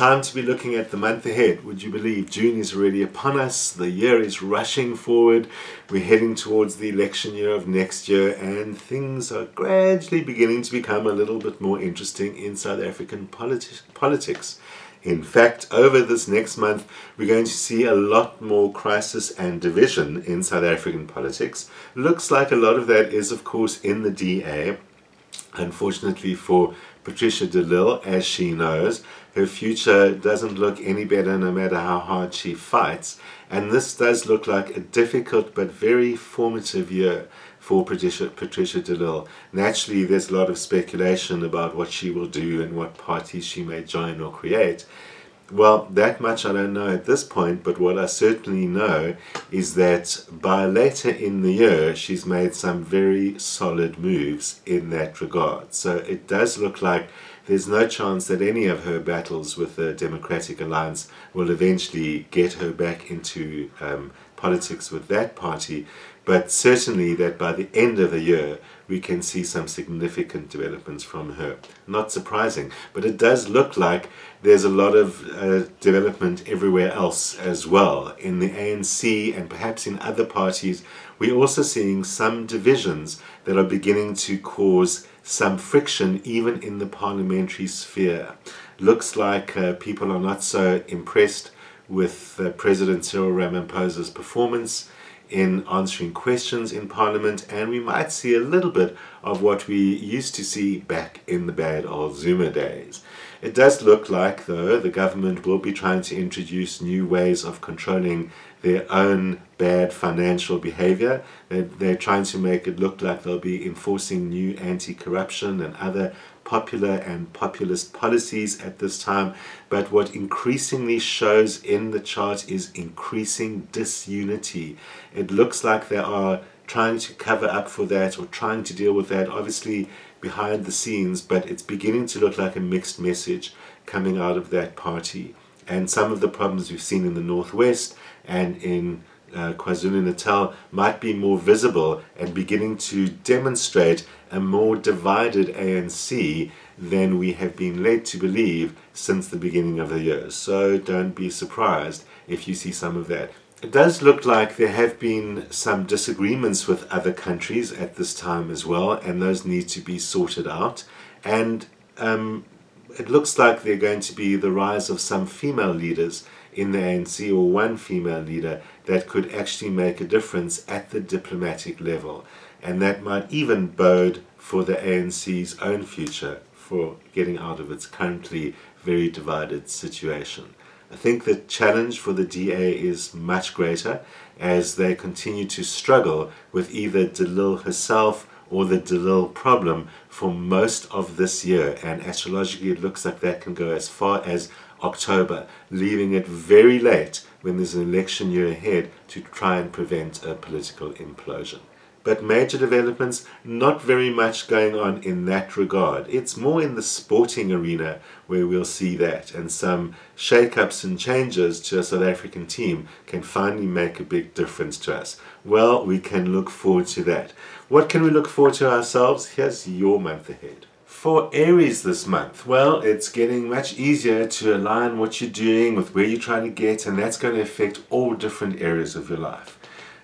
time to be looking at the month ahead. Would you believe June is already upon us? The year is rushing forward. We're heading towards the election year of next year, and things are gradually beginning to become a little bit more interesting in South African politics. In fact, over this next month, we're going to see a lot more crisis and division in South African politics. Looks like a lot of that is, of course, in the DA. Unfortunately for Patricia de Lille, as she knows, her future doesn't look any better no matter how hard she fights. And this does look like a difficult but very formative year for Patricia de Lille. Naturally, there's a lot of speculation about what she will do and what parties she may join or create. Well, that much I don't know at this point, but what I certainly know is that by later in the year, she's made some very solid moves in that regard. So it does look like there's no chance that any of her battles with the Democratic Alliance will eventually get her back into politics with that party, but certainly that by the end of the year we can see some significant developments from her. Not surprising, but it does look like there's a lot of development everywhere else as well. In the ANC and perhaps in other parties, we're also seeing some divisions that are beginning to cause some friction even in the parliamentary sphere. Looks like people are not so impressed with President Cyril Ramaphosa's performance in answering questions in Parliament, and we might see a little bit of what we used to see back in the bad old Zuma days. It does look like, though, the government will be trying to introduce new ways of controlling their own bad financial behavior. They're trying to make it look like they'll be enforcing new anti-corruption and other popular and populist policies at this time. But what increasingly shows in the chart is increasing disunity. It looks like they are trying to cover up for that or trying to deal with that, obviously behind the scenes, but it's beginning to look like a mixed message coming out of that party. And some of the problems we've seen in the Northwest and in KwaZulu-Natal might be more visible and beginning to demonstrate a more divided ANC than we have been led to believe since the beginning of the year. So don't be surprised if you see some of that. It does look like there have been some disagreements with other countries at this time as well, and those need to be sorted out. And it looks like they're going to be the rise of some female leaders in the ANC, or one female leader that could actually make a difference at the diplomatic level. And that might even bode for the ANC's own future for getting out of its currently very divided situation. I think the challenge for the DA is much greater as they continue to struggle with either de Lille herself or the de Lille problem for most of this year. And astrologically it looks like that can go as far as October, leaving it very late when there's an election year ahead to try and prevent a political implosion. But major developments, not very much going on in that regard. It's more in the sporting arena where we'll see that, and some shake-ups and changes to a South African team can finally make a big difference to us. Well, we can look forward to that. What can we look forward to ourselves? Here's your month ahead. For Aries this month, well, it's getting much easier to align what you're doing with where you're trying to get, and that's going to affect all different areas of your life.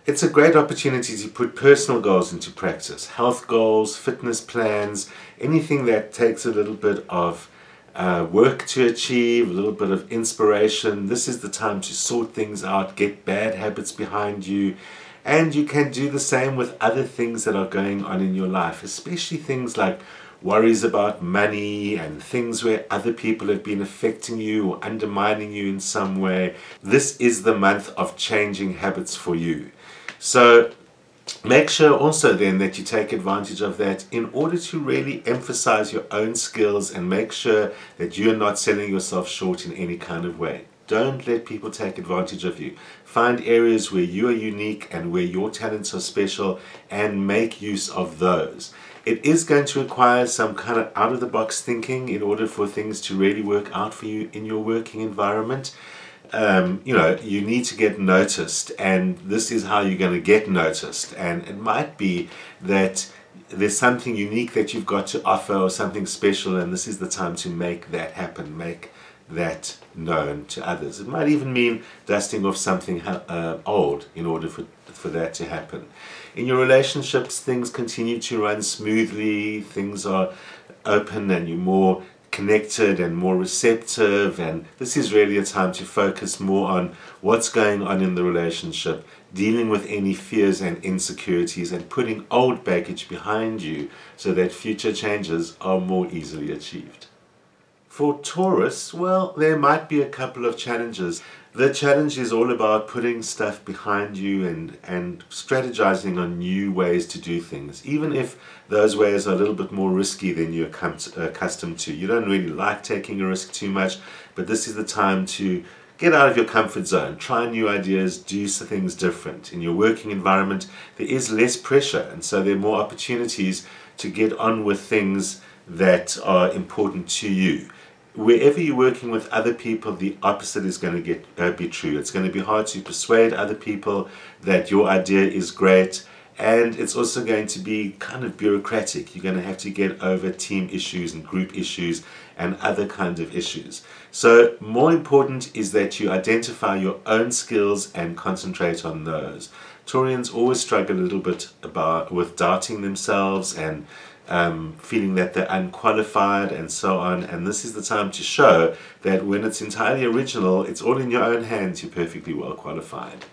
It's a great opportunity to put personal goals into practice, health goals, fitness plans, anything that takes a little bit of work to achieve, a little bit of inspiration. This is the time to sort things out, get bad habits behind you, and you can do the same with other things that are going on in your life, especially things like worries about money and things where other people have been affecting you or undermining you in some way. This is the month of changing habits for you. So make sure also then that you take advantage of that in order to really emphasize your own skills and make sure that you're not selling yourself short in any kind of way. Don't let people take advantage of you. Find areas where you are unique and where your talents are special and make use of those. It is going to require some kind of out-of-the-box thinking in order for things to really work out for you in your working environment. You need to get noticed, and this is how you're going to get noticed. And it might be that there's something unique that you've got to offer or something special, and this is the time to make that happen. Make that known to others. It might even mean dusting off something old in order for that to happen. In your relationships, things continue to run smoothly, things are open and you're more connected and more receptive, and this is really a time to focus more on what's going on in the relationship, dealing with any fears and insecurities, and putting old baggage behind you so that future changes are more easily achieved. For Taurus, well, there might be a couple of challenges. The challenge is all about putting stuff behind you and strategizing on new ways to do things, even if those ways are a little bit more risky than you're accustomed to. You don't really like taking a risk too much, but this is the time to get out of your comfort zone, try new ideas, do things different. In your working environment, there is less pressure, and so there are more opportunities to get on with things that are important to you. Wherever you're working with other people, the opposite is going to be true. It's going to be hard to persuade other people that your idea is great, and it's also going to be kind of bureaucratic. You're going to have to get over team issues and group issues and other kinds of issues. So more important is that you identify your own skills and concentrate on those. Taurians always struggle a little bit with doubting themselves and feeling that they're unqualified and so on, and this is the time to show that when it's entirely original, it's all in your own hands, you're perfectly well qualified.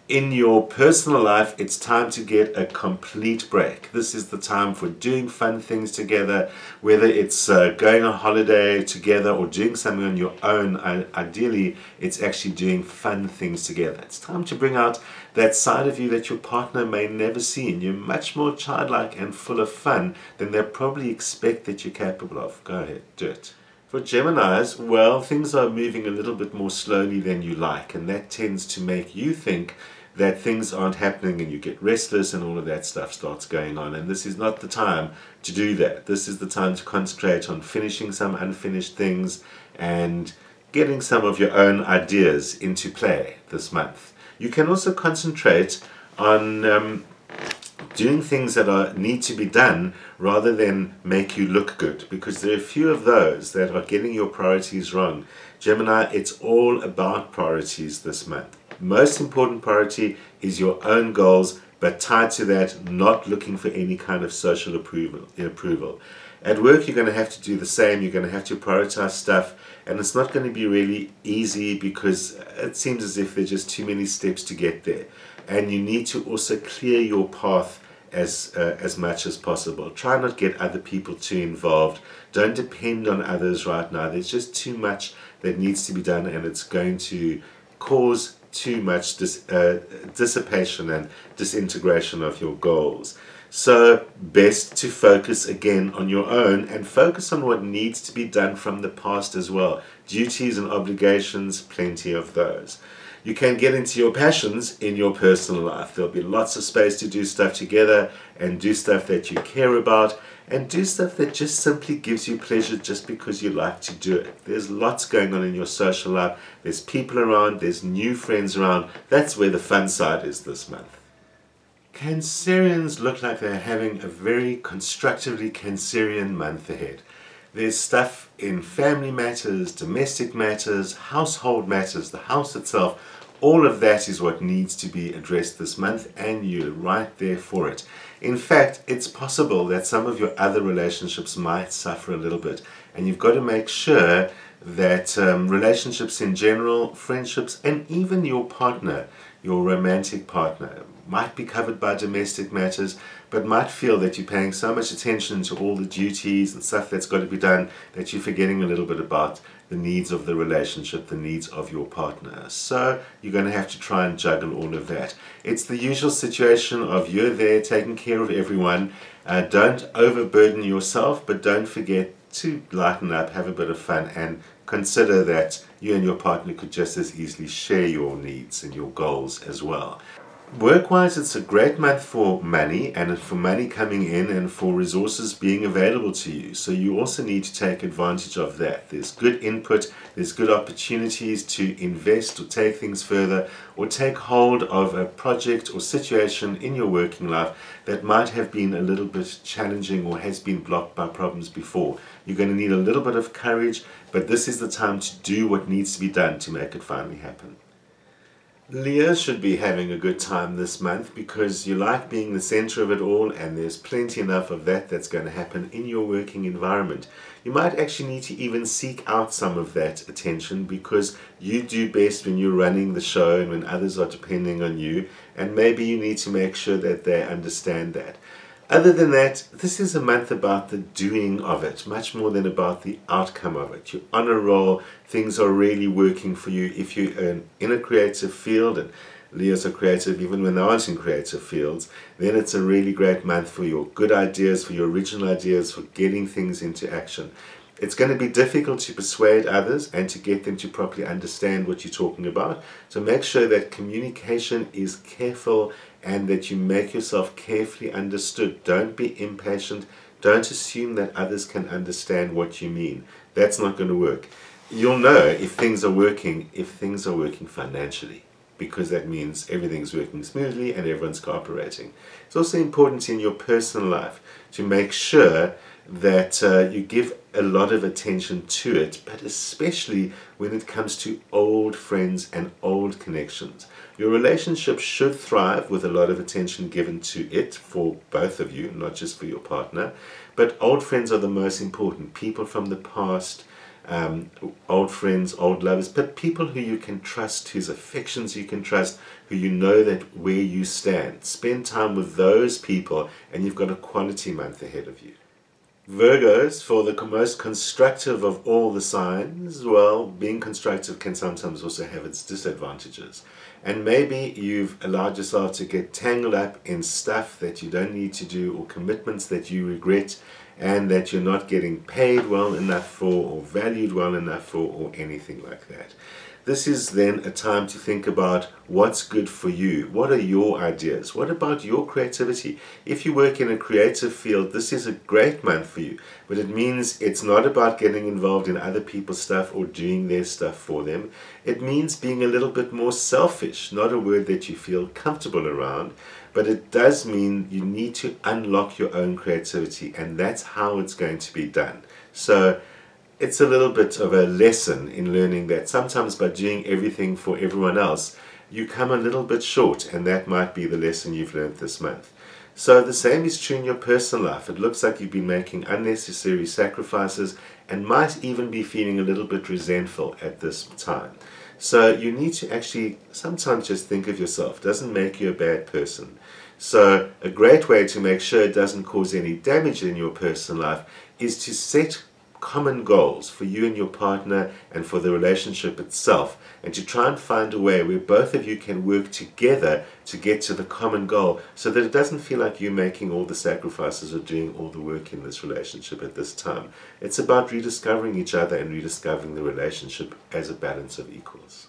In your personal life, it's time to get a complete break. This is the time for doing fun things together, whether it's going on holiday together or doing something on your own. Ideally, it's actually doing fun things together. It's time to bring out that side of you that your partner may never see, and you're much more childlike and full of fun than they probably expect that you're capable of. Go ahead, do it. For Geminis, well, things are moving a little bit more slowly than you like, and that tends to make you think that things aren't happening, and you get restless and all of that stuff starts going on, and this is not the time to do that. This is the time to concentrate on finishing some unfinished things and getting some of your own ideas into play this month. You can also concentrate on doing things that need to be done rather than make you look good, because there are a few of those that are getting your priorities wrong. Gemini, it's all about priorities this month. Most important priority is your own goals, but tied to that, not looking for any kind of social approval. At work, you're going to have to do the same. You're going to have to prioritize stuff, and it's not going to be really easy because it seems as if there's just too many steps to get there. And you need to also clear your path as much as possible. Try not get other people too involved. Don't depend on others right now. There's just too much that needs to be done, and it's going to cause too much dissipation and disintegration of your goals. So best to focus again on your own and focus on what needs to be done from the past as well. Duties and obligations, plenty of those. You can get into your passions in your personal life. There'll be lots of space to do stuff together and do stuff that you care about and do stuff that just simply gives you pleasure just because you like to do it. There's lots going on in your social life. There's people around. There's new friends around. That's where the fun side is this month. Cancerians look like they're having a very constructively Cancerian month ahead. There's stuff in family matters, domestic matters, household matters, the house itself. All of that is what needs to be addressed this month, and you're right there for it. In fact, it's possible that some of your other relationships might suffer a little bit, and you've got to make sure that relationships in general, friendships, and even your partner, your romantic partner, might be covered by domestic matters, but might feel that you're paying so much attention to all the duties and stuff that's got to be done that you're forgetting a little bit about the needs of the relationship, the needs of your partner. So you're going to have to try and juggle all of that. It's the usual situation of you're there taking care of everyone. Don't overburden yourself, but don't forget to lighten up, have a bit of fun, and consider that you and your partner could just as easily share your needs and your goals as well. Work-wise, it's a great month for money and for money coming in and for resources being available to you. So you also need to take advantage of that. There's good input, there's good opportunities to invest or take things further or take hold of a project or situation in your working life that might have been a little bit challenging or has been blocked by problems before. You're going to need a little bit of courage, but this is the time to do what needs to be done to make it finally happen. Leo should be having a good time this month because you like being the center of it all, and there's plenty enough of that that's going to happen in your working environment. You might actually need to even seek out some of that attention because you do best when you're running the show and when others are depending on you, and maybe you need to make sure that they understand that. Other than that, this is a month about the doing of it, much more than about the outcome of it. You're on a roll, things are really working for you. If you're in a creative field, and Leos are creative even when they aren't in creative fields, then it's a really great month for your good ideas, for your original ideas, for getting things into action. It's going to be difficult to persuade others and to get them to properly understand what you're talking about. So make sure that communication is careful and that you make yourself carefully understood. Don't be impatient. Don't assume that others can understand what you mean. That's not going to work. You'll know if things are working financially, because that means everything's working smoothly and everyone's cooperating. It's also important in your personal life to make sure that you give a lot of attention to it, but especially when it comes to old friends and old connections. Your relationship should thrive with a lot of attention given to it for both of you, not just for your partner. But old friends are the most important. People from the past, old friends, old lovers, but people who you can trust, whose affections you can trust, who you know that where you stand. Spend time with those people and you've got a quality month ahead of you. Virgos, for the most constructive of all the signs, well, being constructive can sometimes also have its disadvantages. And maybe you've allowed yourself to get tangled up in stuff that you don't need to do, or commitments that you regret and that you're not getting paid well enough for or valued well enough for or anything like that. This is then a time to think about what's good for you. What are your ideas? What about your creativity? If you work in a creative field, this is a great month for you. But it means it's not about getting involved in other people's stuff or doing their stuff for them. It means being a little bit more selfish. Not a word that you feel comfortable around, but it does mean you need to unlock your own creativity, and that's how it's going to be done. So it's a little bit of a lesson in learning that sometimes by doing everything for everyone else, you come a little bit short, and that might be the lesson you've learned this month. So the same is true in your personal life. It looks like you've been making unnecessary sacrifices and might even be feeling a little bit resentful at this time. So you need to actually sometimes just think of yourself. It doesn't make you a bad person. So a great way to make sure it doesn't cause any damage in your personal life is to set common goals for you and your partner and for the relationship itself, and to try and find a way where both of you can work together to get to the common goal, so that it doesn't feel like you're making all the sacrifices or doing all the work in this relationship at this time. It's about rediscovering each other and rediscovering the relationship as a balance of equals.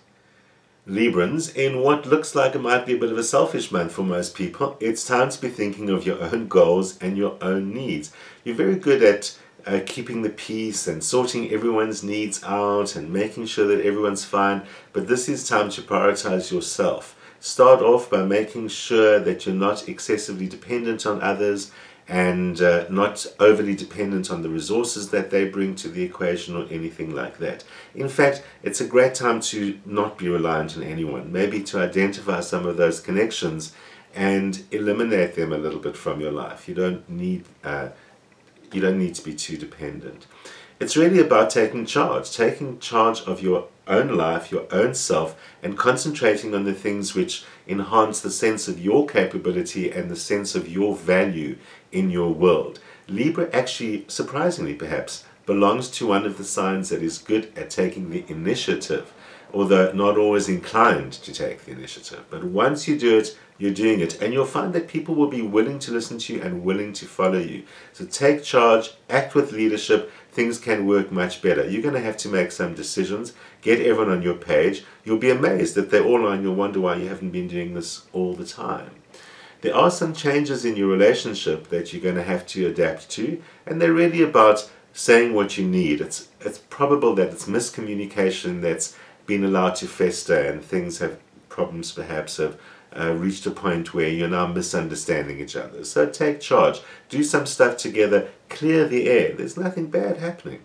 Librans, in what looks like it might be a bit of a selfish month for most people, it's time to be thinking of your own goals and your own needs. You're very good at keeping the peace and sorting everyone's needs out and making sure that everyone's fine, but this is time to prioritize yourself. Start off by making sure that you're not excessively dependent on others and not overly dependent on the resources that they bring to the equation or anything like that. In fact, it's a great time to not be reliant on anyone, maybe to identify some of those connections and eliminate them a little bit from your life. You don't need to be too dependent. It's really about taking charge of your own life, your own self, and concentrating on the things which enhance the sense of your capability and the sense of your value in your world. Libra actually, surprisingly perhaps, belongs to one of the signs that is good at taking the initiative. although not always inclined to take the initiative. But once you do it, you're doing it, and you'll find that people will be willing to listen to you and willing to follow you. So take charge, act with leadership, things can work much better. You're going to have to make some decisions, get everyone on your page. You'll be amazed that they're all on. You'll wonder why you haven't been doing this all the time. There are some changes in your relationship that you're going to have to adapt to, and they're really about saying what you need. It's probable that it's miscommunication that's been allowed to fester, and things have problems perhaps have reached a point where you're now misunderstanding each other. So take charge, do some stuff together, clear the air. There's nothing bad happening.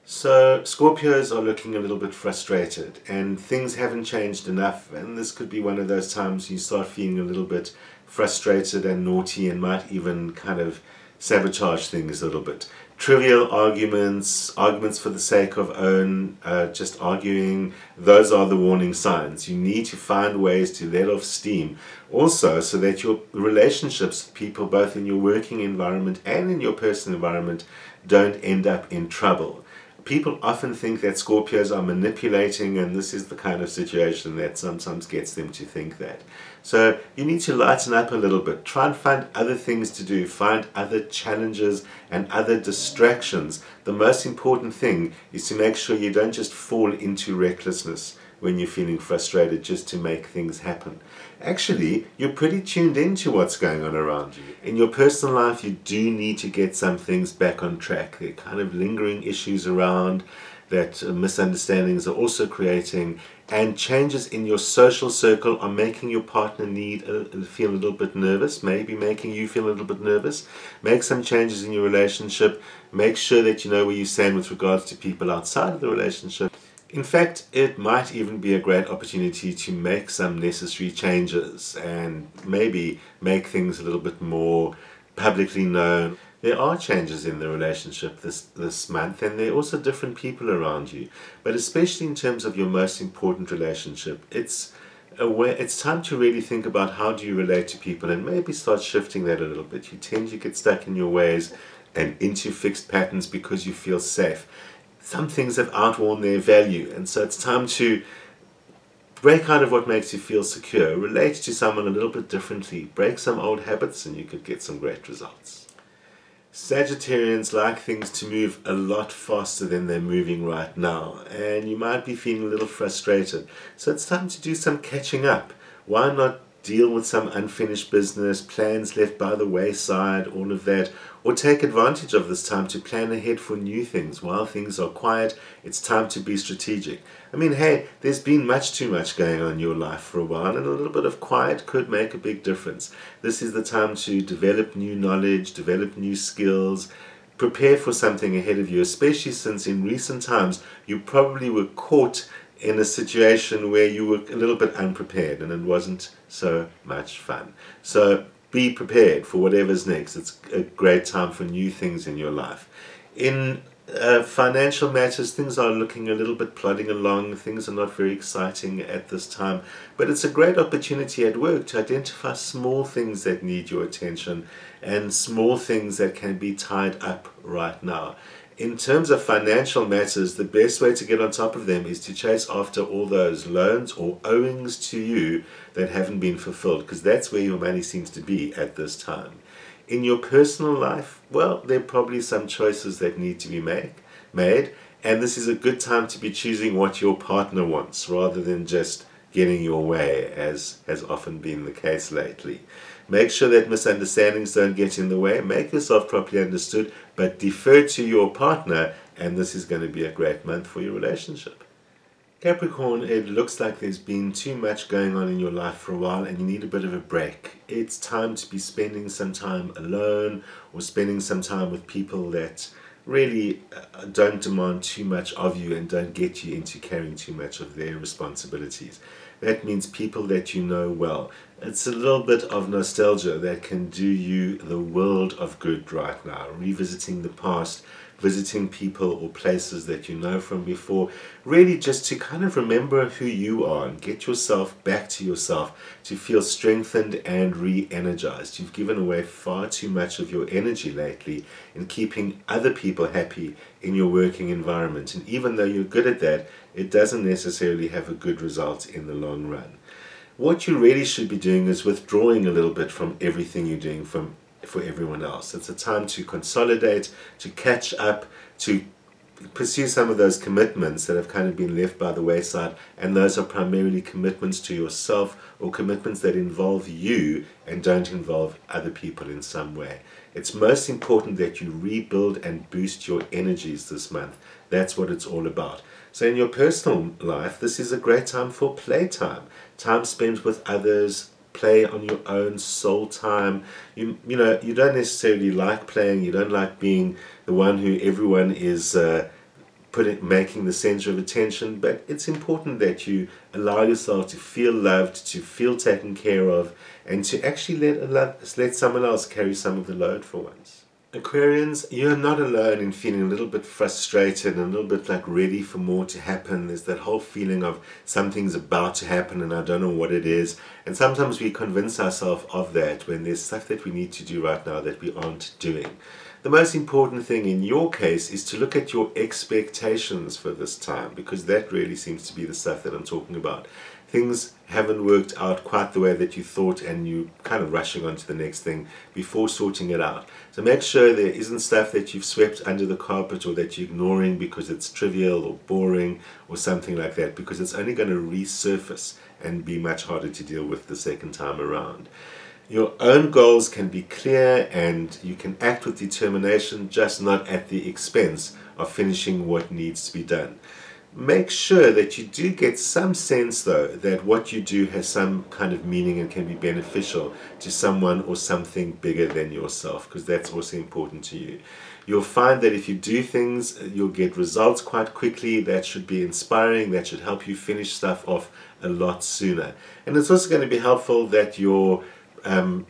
So Scorpios are looking a little bit frustrated, and things haven't changed enough, and this could be one of those times you start feeling a little bit frustrated and naughty and might even kind of sabotage things a little bit. Trivial arguments for the sake of just arguing, those are the warning signs. You need to find ways to let off steam also, so that your relationships with people, both in your working environment and in your personal environment, don't end up in trouble. People often think that Scorpios are manipulating, and this is the kind of situation that sometimes gets them to think that. So you need to lighten up a little bit. Try and find other things to do. Find other challenges and other distractions. The most important thing is to make sure you don't just fall into recklessness when you're feeling frustrated just to make things happen. Actually, you're pretty tuned into what's going on around you. In your personal life, you do need to get some things back on track. There are kind of lingering issues around that misunderstandings are also creating, and changes in your social circle are making your partner feel a little bit nervous, maybe making you feel a little bit nervous. Make some changes in your relationship. Make sure that you know where you stand with regards to people outside of the relationship. In fact, it might even be a great opportunity to make some necessary changes and maybe make things a little bit more publicly known. There are changes in the relationship this month, and there are also different people around you. But especially in terms of your most important relationship, it's time to really think about how do you relate to people, and maybe start shifting that a little bit. You tend to get stuck in your ways and into fixed patterns because you feel safe. Some things have outworn their value, and so it's time to break out of what makes you feel secure, relate to someone a little bit differently, break some old habits, and you could get some great results. Sagittarians like things to move a lot faster than they're moving right now, and you might be feeling a little frustrated. So it's time to do some catching up. Why not deal with some unfinished business, plans left by the wayside, all of that, or take advantage of this time to plan ahead for new things. While things are quiet, it's time to be strategic. I mean, hey, there's been much too much going on in your life for a while, and a little bit of quiet could make a big difference. This is the time to develop new knowledge, develop new skills, prepare for something ahead of you, especially since in recent times you probably were caught in a situation where you were a little bit unprepared and it wasn't so much fun. So be prepared for whatever's next. It's a great time for new things in your life. In financial matters, things are looking a little bit plodding along. Things are not very exciting at this time, but it's a great opportunity at work to identify small things that need your attention and small things that can be tied up right now. In terms of financial matters, the best way to get on top of them is to chase after all those loans or owings to you that haven't been fulfilled, because that's where your money seems to be at this time. In your personal life, well, there are probably some choices that need to be made, and this is a good time to be choosing what your partner wants rather than just getting your way, as has often been the case lately. Make sure that misunderstandings don't get in the way. Make yourself properly understood, but defer to your partner, and this is going to be a great month for your relationship. Capricorn, it looks like there's been too much going on in your life for a while and you need a bit of a break. It's time to be spending some time alone or spending some time with people that really don't demand too much of you and don't get you into carrying too much of their responsibilities. That means people that you know well. It's a little bit of nostalgia that can do you the world of good right now. Revisiting the past, visiting people or places that you know from before, really just to kind of remember who you are and get yourself back to yourself, to feel strengthened and re-energized. You've given away far too much of your energy lately in keeping other people happy in your working environment, and even though you're good at that, it doesn't necessarily have a good result in the long run. What you really should be doing is withdrawing a little bit from everything you're doing for everyone else. It's a time to consolidate, to catch up, to pursue some of those commitments that have kind of been left by the wayside, and those are primarily commitments to yourself or commitments that involve you and don't involve other people in some way. It's most important that you rebuild and boost your energies this month. That's what it's all about. So in your personal life, this is a great time for playtime, time spent with others, play on your own, soul time. You know, you don't necessarily like playing, you don't like being the one who everyone is making the center of attention, but it's important that you allow yourself to feel loved, to feel taken care of, and to actually let someone else carry some of the load for once. Aquarians, you're not alone in feeling a little bit frustrated and a little bit like ready for more to happen. There's that whole feeling of something's about to happen and I don't know what it is. And sometimes we convince ourselves of that when there's stuff that we need to do right now that we aren't doing. The most important thing in your case is to look at your expectations for this time, because that really seems to be the stuff that I'm talking about. Things haven't worked out quite the way that you thought and you're kind of rushing on to the next thing before sorting it out. So make sure there isn't stuff that you've swept under the carpet or that you're ignoring because it's trivial or boring or something like that, because it's only going to resurface and be much harder to deal with the second time around. Your own goals can be clear and you can act with determination, just not at the expense of finishing what needs to be done. Make sure that you do get some sense, though, that what you do has some kind of meaning and can be beneficial to someone or something bigger than yourself, because that's also important to you. You'll find that if you do things, you'll get results quite quickly. That should be inspiring. That should help you finish stuff off a lot sooner. And it's also going to be helpful that your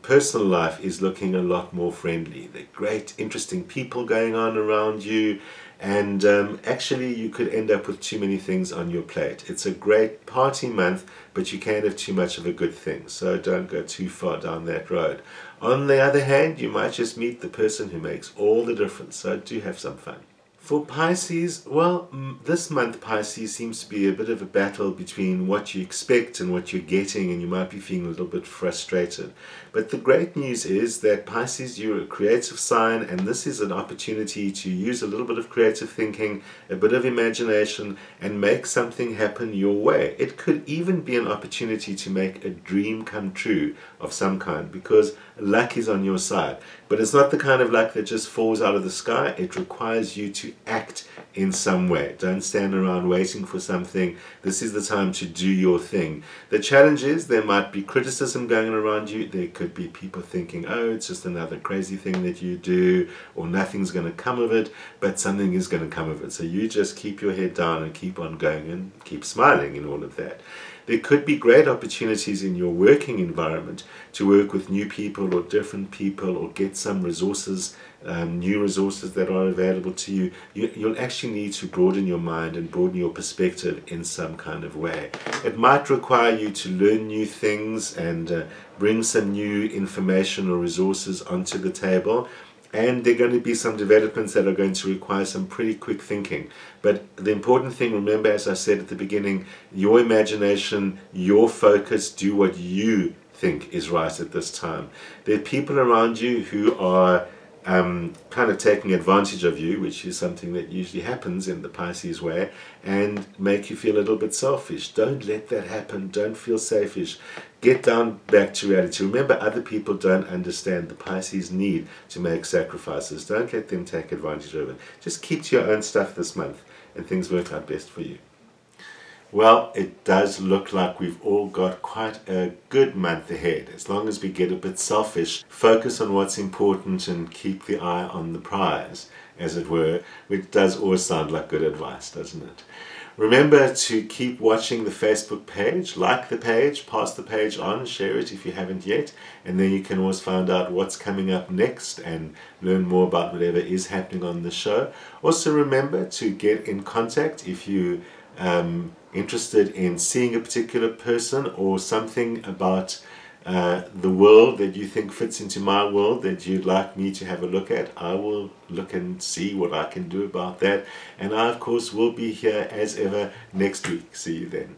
personal life is looking a lot more friendly. There are great, interesting people going on around you, and actually you could end up with too many things on your plate. It's a great party month, but you can have too much of a good thing, so don't go too far down that road. On the other hand, you might just meet the person who makes all the difference, so do have some fun. For Pisces, well, this month Pisces seems to be a bit of a battle between what you expect and what you're getting, and you might be feeling a little bit frustrated. But the great news is that Pisces, you're a creative sign, and this is an opportunity to use a little bit of creative thinking, a bit of imagination, and make something happen your way. It could even be an opportunity to make a dream come true of some kind, because luck is on your side. But it's not the kind of luck that just falls out of the sky. It requires you to act in some way. Don't stand around waiting for something. This is the time to do your thing. The challenge is there might be criticism going around you. There could be people thinking, oh, it's just another crazy thing that you do, or nothing's going to come of it, but something is going to come of it. So you just keep your head down and keep on going and keep smiling in all of that. There could be great opportunities in your working environment to work with new people or different people, or get some resources, new resources that are available to you. You'll actually need to broaden your mind and broaden your perspective in some kind of way. It might require you to learn new things and bring some new information or resources onto the table. And there are going to be some developments that are going to require some pretty quick thinking. But the important thing, remember, as I said at the beginning, your imagination, your focus, do what you think is right at this time. There are people around you who are kind of taking advantage of you, which is something that usually happens in the Pisces way, and make you feel a little bit selfish. Don't let that happen. Don't feel selfish. Get down back to reality. Remember, other people don't understand the Pisces need to make sacrifices. Don't let them take advantage of it. Just keep to your own stuff this month, and things work out best for you. Well, it does look like we've all got quite a good month ahead. As long as we get a bit selfish, focus on what's important and keep the eye on the prize, as it were, which does always sound like good advice, doesn't it? Remember to keep watching the Facebook page, like the page, pass the page on, share it if you haven't yet, and then you can always find out what's coming up next and learn more about whatever is happening on the show. Also remember to get in contact if you interested in seeing a particular person or something about the world that you think fits into my world that you'd like me to have a look at. I will look and see what I can do about that, and I of course will be here as ever next week. See you then.